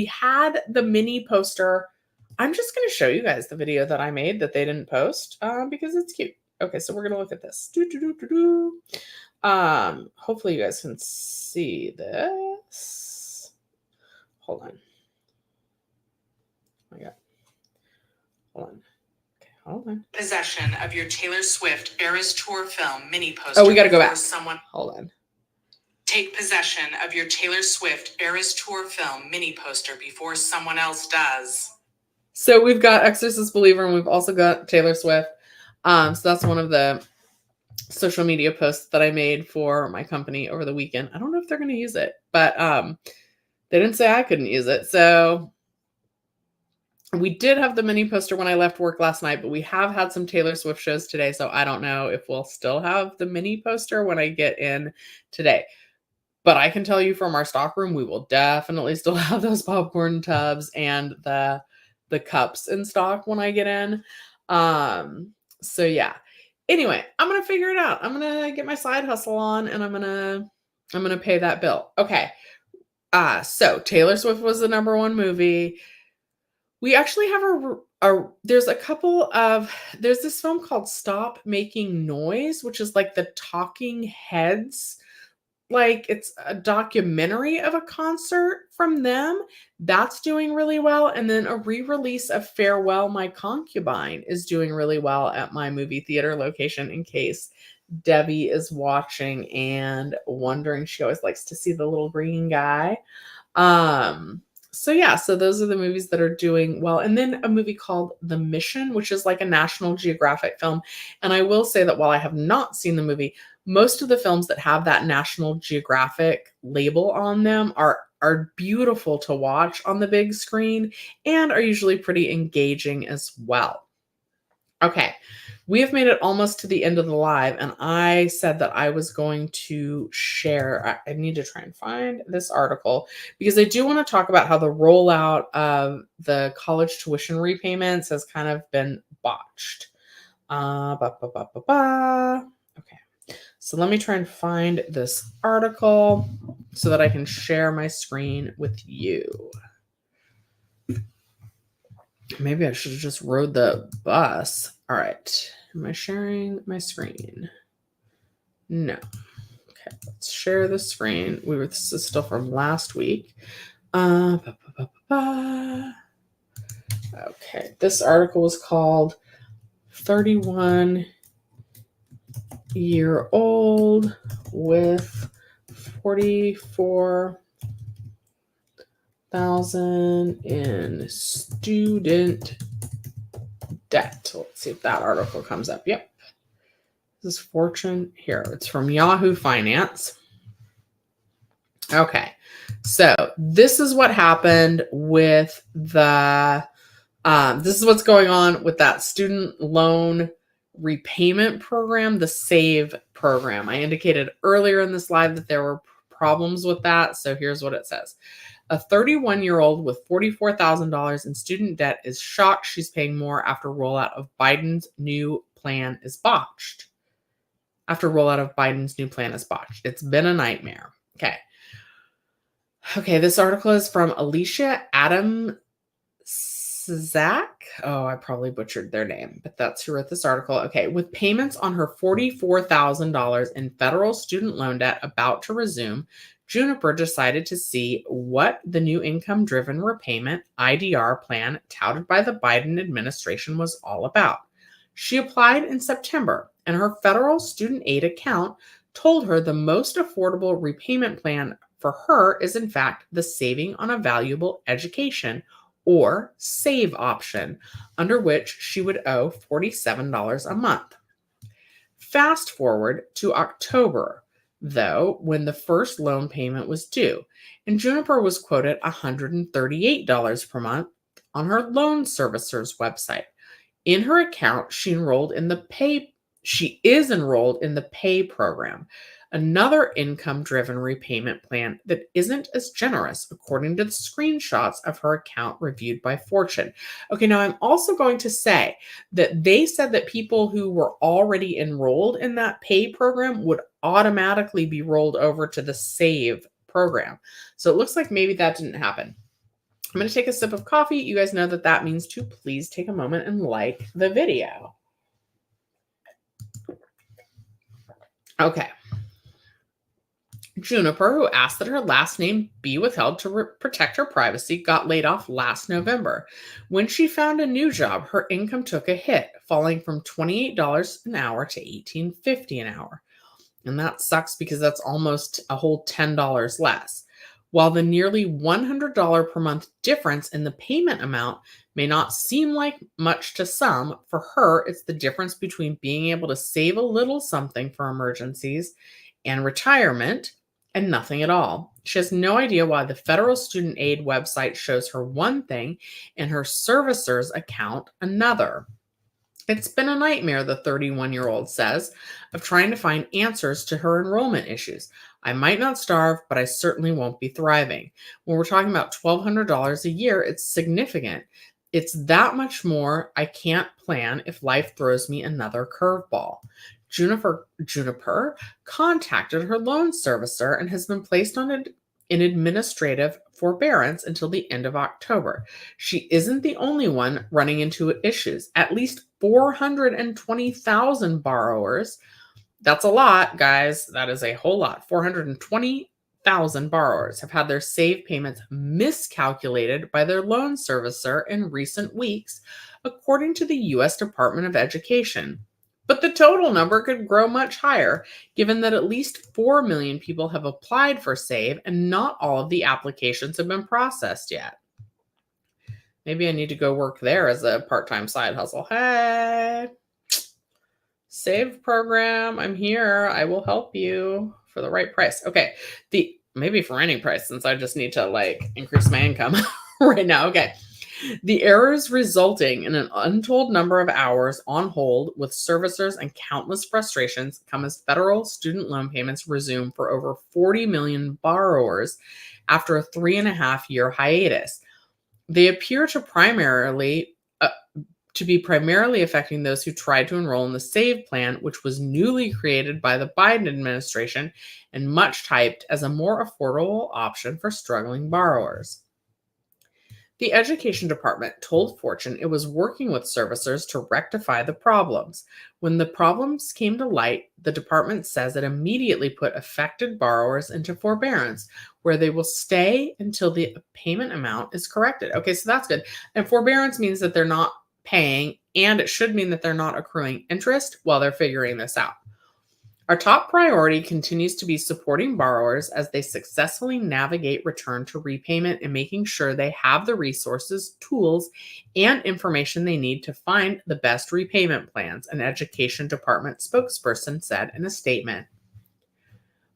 had the mini poster. I'm just going to show you guys the video that I made that they didn't post because it's cute. Okay, so we're going to look at this. Hopefully you guys can see this. Hold on. Oh my God. Hold on. Okay, hold on. Possession of your Taylor Swift Eras Tour film mini poster. Oh, we got to go back. Hold on. Take possession of your Taylor Swift Eras Tour film mini poster before someone else does. So we've got Exorcist Believer and we've also got Taylor Swift. So that's one of the social media posts that I made for my company over the weekend. I don't know if they're going to use it, but they didn't say I couldn't use it. So we did have the mini poster when I left work last night, but we have had some Taylor Swift shows today. So I don't know if we'll still have the mini poster when I get in today. But I can tell you from our stock room, we will definitely still have those popcorn tubs and the cups in stock when I get in. So yeah. Anyway, I'm going to figure it out. I'm going to get my side hustle on and I'm going to pay that bill. Okay. So Taylor Swift was the number one movie. We actually have there's this film called Stop Making Noise, which is like the Talking Heads. Like it's a documentary of a concert from them that's doing really well. And then a re-release of Farewell My Concubine is doing really well at my movie theater location, in case Debbie is watching and wondering. She always likes to see the little green guy. So yeah, so those are the movies that are doing well. And then a movie called The Mission, which is like a National Geographic film. And I will say that while I have not seen the movie, most of the films that have that National Geographic label on them are beautiful to watch on the big screen and are usually pretty engaging as well. Okay, we have made it almost to the end of the live, and I said that I was going to share. I need to try and find this article because I do want to talk about how the rollout of the college tuition repayments has kind of been botched. Okay. So let me try and find this article so that I can share my screen with you. Maybe I should have just rode the bus. All right. Am I sharing my screen? No. Okay. Let's share the screen. This is still from last week. Okay. This article was called 31-year-old with 44,000 in student debt. Let's see if that article comes up. Yep. This is Fortune. Here, it's from Yahoo Finance. Okay, so this is what happened with the, this is what's going on with that student loan repayment program, the SAVE program. I indicated earlier in this live that there were problems with that. So here's what it says. A 31-year-old with $44,000 in student debt is shocked she's paying more after rollout of Biden's new plan is botched. It's been a nightmare. Okay, this article is from Alicia Adam Zach. Oh, I probably butchered their name, but that's who wrote this article. Okay, with payments on her $44,000 in federal student loan debt about to resume, Juniper decided to see what the new income driven repayment IDR plan touted by the Biden administration was all about. She applied in September, and her federal student aid account told her the most affordable repayment plan for her is, in fact, the Saving on a Valuable Education, or SAVE option, under which she would owe $47 a month. Fast forward to October, though, when the first loan payment was due, and Juniper was quoted $138 per month on her loan servicer's website. In her account, she is enrolled in the PAY program, another income-driven repayment plan that isn't as generous, according to the screenshots of her account reviewed by Fortune. Okay, now I'm also going to say that they said that people who were already enrolled in that PAY program would automatically be rolled over to the SAVE program. So it looks like maybe that didn't happen. I'm going to take a sip of coffee. You guys know that that means to please take a moment and like the video. Okay. Juniper, who asked that her last name be withheld to protect her privacy, got laid off last November. When she found a new job, her income took a hit, falling from $28 an hour to $18.50 an hour. And that sucks because that's almost a whole $10 less. While the nearly $100 per month difference in the payment amount may not seem like much to some, for her, it's the difference between being able to save a little something for emergencies and retirement and nothing at all. She has no idea why the federal student aid website shows her one thing and her servicer's account another. It's been a nightmare, the 31-year-old says, of trying to find answers to her enrollment issues. I might not starve, but I certainly won't be thriving. When we're talking about $1,200 a year, it's significant. It's that much more I can't plan if life throws me another curveball. Juniper contacted her loan servicer and has been placed on an administrative forbearance until the end of October. She isn't the only one running into issues. At least 420,000 borrowers. That's a lot, guys. That is a whole lot. 420,000 borrowers have had their SAVE payments miscalculated by their loan servicer in recent weeks, according to the U.S. Department of Education. But the total number could grow much higher, given that at least 4 million people have applied for SAVE and not all of the applications have been processed yet. Maybe I need to go work there as a part-time side hustle. Hey, SAVE program, I'm here. I will help you for the right price. Okay, maybe for any price, since I just need to increase my income right now. Okay. The errors resulting in an untold number of hours on hold with servicers and countless frustrations come as federal student loan payments resume for over 40 million borrowers after a 3.5-year hiatus. They appear to be primarily affecting those who tried to enroll in the SAVE plan, which was newly created by the Biden administration and much hyped as a more affordable option for struggling borrowers. The Education Department told Fortune it was working with servicers to rectify the problems. When the problems came to light, the department says it immediately put affected borrowers into forbearance, where they will stay until the payment amount is corrected. Okay, so that's good. And forbearance means that they're not paying, and it should mean that they're not accruing interest while they're figuring this out. Our top priority continues to be supporting borrowers as they successfully navigate return to repayment and making sure they have the resources, tools, and information they need to find the best repayment plans, an Education Department spokesperson said in a statement.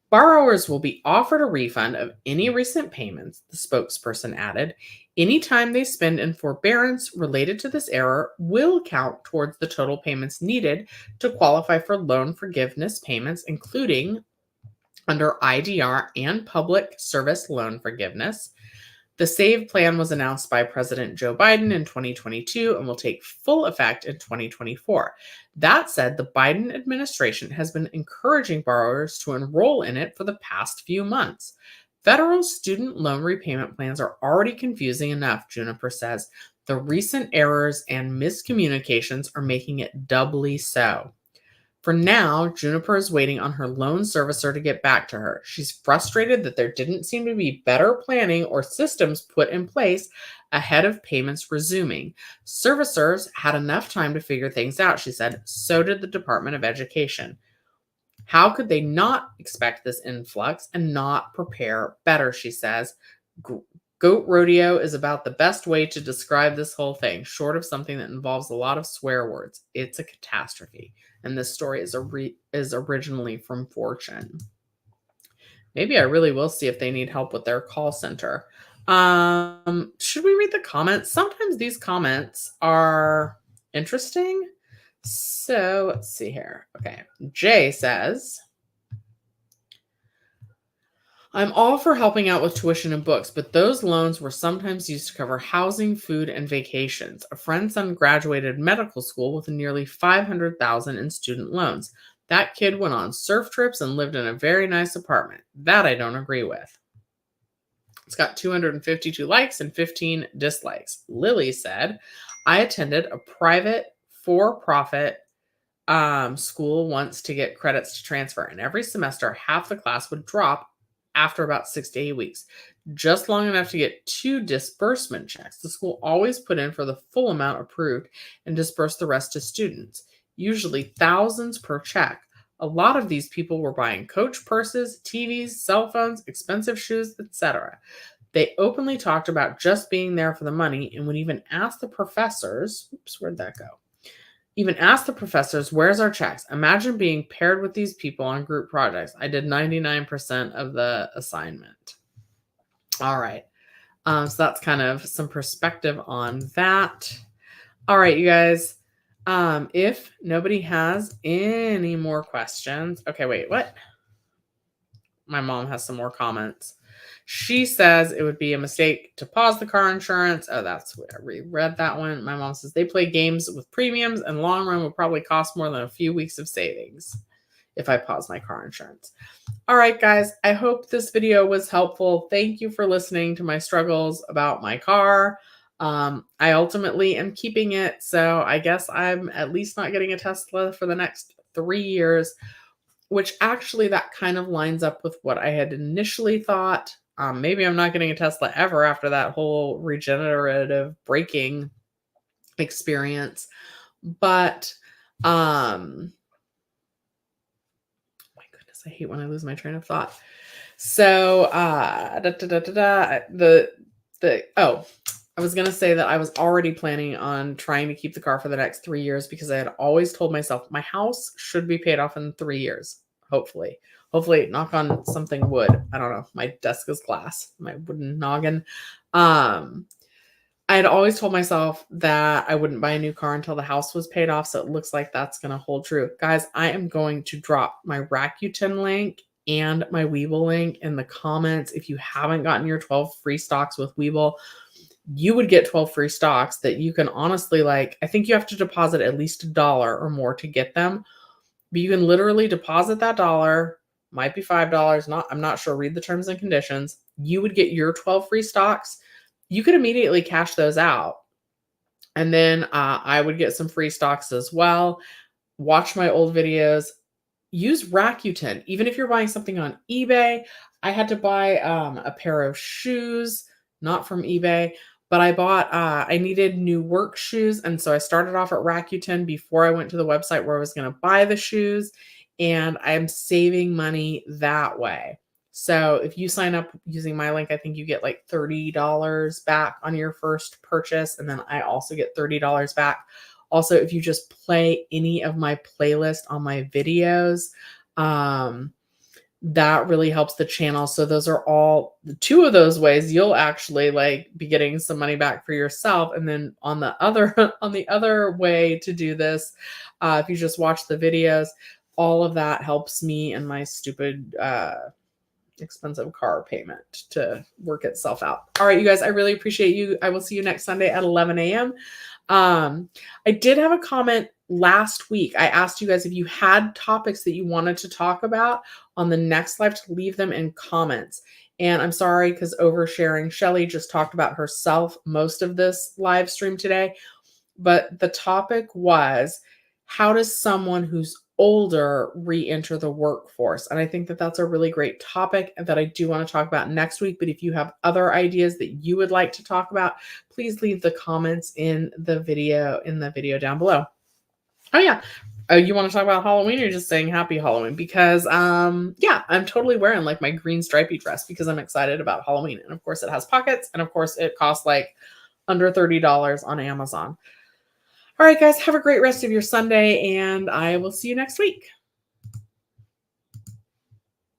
Borrowers will be offered a refund of any recent payments, the spokesperson added. Any time they spend in forbearance related to this error will count towards the total payments needed to qualify for loan forgiveness payments, including under IDR and public service loan forgiveness. The SAVE plan was announced by President Joe Biden in 2022 and will take full effect in 2024. That said, the Biden administration has been encouraging borrowers to enroll in it for the past few months. Federal student loan repayment plans are already confusing enough, Juniper says. The recent errors and miscommunications are making it doubly so. For now, Juniper is waiting on her loan servicer to get back to her. She's frustrated that there didn't seem to be better planning or systems put in place ahead of payments resuming. Servicers had enough time to figure things out, she said. So did the Department of Education. How could they not expect this influx and not prepare better, she says. Goat rodeo is about the best way to describe this whole thing, short of something that involves a lot of swear words. It's a catastrophe. And this story is originally from Fortune. Maybe I really will see if they need help with their call center. Should we read the comments? Sometimes these comments are interesting. So let's see here. Okay. Jay says, I'm all for helping out with tuition and books, but those loans were sometimes used to cover housing, food, and vacations. A friend's son graduated medical school with nearly $500,000 in student loans. That kid went on surf trips and lived in a very nice apartment. That I don't agree with. It's got 252 likes and 15 dislikes. Lily said, I attended a private for-profit school once to get credits to transfer, and every semester half the class would drop after about 6 to 8 weeks, just long enough to get 2 disbursement checks. The school always put in for the full amount approved and dispersed the rest to students, usually thousands per check. A lot of these people were buying Coach purses, TVs, cell phones, expensive shoes, etc. They openly talked about just being there for the money and would even ask the professors, where'd that go? Even ask the professors, where's our checks? Imagine being paired with these people on group projects. I did 99% of the assignment. All right. So that's kind of some perspective on that. All right, you guys. If nobody has any more questions. Okay, wait, what? My mom has some more comments. She says it would be a mistake to pause the car insurance. Oh, that's what I reread that one. My mom says they play games with premiums and long run would probably cost more than a few weeks of savings if I pause my car insurance. All right, guys, I hope this video was helpful. Thank you for listening to my struggles about my car. I ultimately am keeping it, so I guess I'm at least not getting a Tesla for the next 3 years, which actually that kind of lines up with what I had initially thought. Maybe I'm not getting a Tesla ever after that whole regenerative braking experience. But, my goodness, I hate when I lose my train of thought. So, I was going to say that I was already planning on trying to keep the car for the next 3 years because I had always told myself my house should be paid off in 3 years. Hopefully, knock on something wood. I don't know. My desk is glass, my wooden noggin. I had always told myself that I wouldn't buy a new car until the house was paid off. So it looks like that's going to hold true. Guys, I am going to drop my Rakuten link and my Webull link in the comments. If you haven't gotten your 12 free stocks with Webull, you would get 12 free stocks that you can honestly, I think you have to deposit at least $1 or more to get them. But you can literally deposit that $1, might be $5, I'm not sure, read the terms and conditions. You would get your 12 free stocks. You could immediately cash those out. And then I would get some free stocks as well. Watch my old videos. Use Rakuten. Even if you're buying something on eBay, I had to buy a pair of shoes, not from eBay, but I needed new work shoes. And so I started off at Rakuten before I went to the website where I was going to buy the shoes. And I'm saving money that way. So if you sign up using my link, I think you get like $30 back on your first purchase. And then I also get $30 back. Also, if you just play any of my playlist on my videos, that really helps the channel. So those are all the two of those ways you'll actually like be getting some money back for yourself. And then on the other on the other way to do this, if you just watch the videos, all of that helps me and my stupid expensive car payment to work itself out. All right, you guys, I really appreciate you. I will see you next Sunday at 11 a.m. I did have a comment last week. I asked you guys if you had topics that you wanted to talk about on the next live to leave them in comments. And I'm sorry because oversharing. Shelly just talked about herself most of this live stream today. But the topic was, how does someone who's older re-enter the workforce? And I think that that's a really great topic that I do want to talk about next week. But if you have other ideas that you would like to talk about, please leave the comments in the video down below. Oh yeah. You want to talk about Halloween, or you're just saying happy Halloween? Because yeah, I'm totally wearing like my green stripy dress because I'm excited about Halloween. And of course it has pockets, and of course it costs like under $30 on Amazon. All right, guys, have a great rest of your Sunday, and I will see you next week.